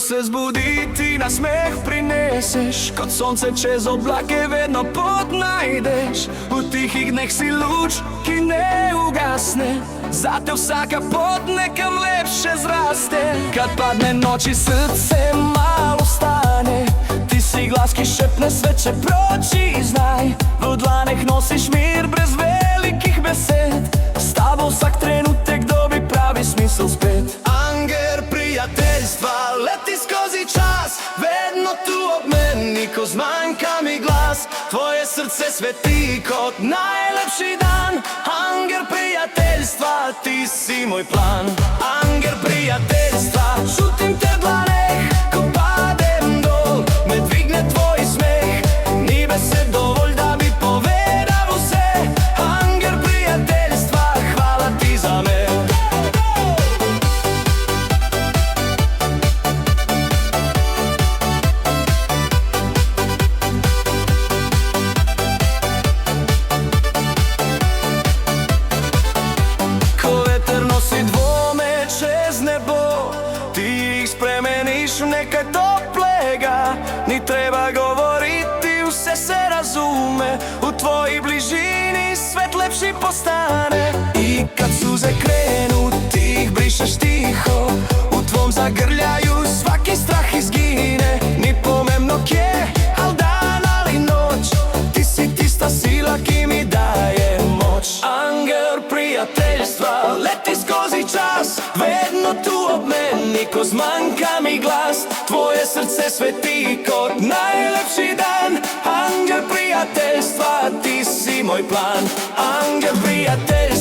se zbudi, ti na smeh prineseš. Kot sonce čez oblake vedno pot najdeš. V tihih dneh si luč, ki ne ugasne. Zate vsaka pot nekam lepše zraste. Kad padne noči, srce malo stane. Ti si glas, ki šepne sveče proči, znaj. V dlaneh nosiš mir brez velikih besed. S tabo vsak trenutek dobi pravi smisel spet. Angel prijateljstva leti skozi čas, vedno tu ob meni, ko zmanjka mi glas. Tvoje srce sveti kot najlepši dan. Angel prijateljstva, ti si moj plan. Angel prijateljstva, čutim te v dlaneh, ko padem dol, me dvigne tvoj smeh. Ni besed dovolj, da bi povedal vse. Angel prijateljstva, hvala ti za me. Nekaj toplega, ni treba govoriti, vse se razume. V tvoji bližini svet lepši postane. I kad suze krenu, ti ih brišeš tiho. V tvom zagrljaju svaki strah izgine. Ni pomembno kje, al dan ali noč, ti si tista sila, ki mi daje moč. Angel prijateljstva leti skozi čas, vedno tu ob meni, ko zmanjka mi glas. Tvoje srce sveti kot najlepši dan. Angel prijateljstva, ti si moj plan. Angel prijateljstva.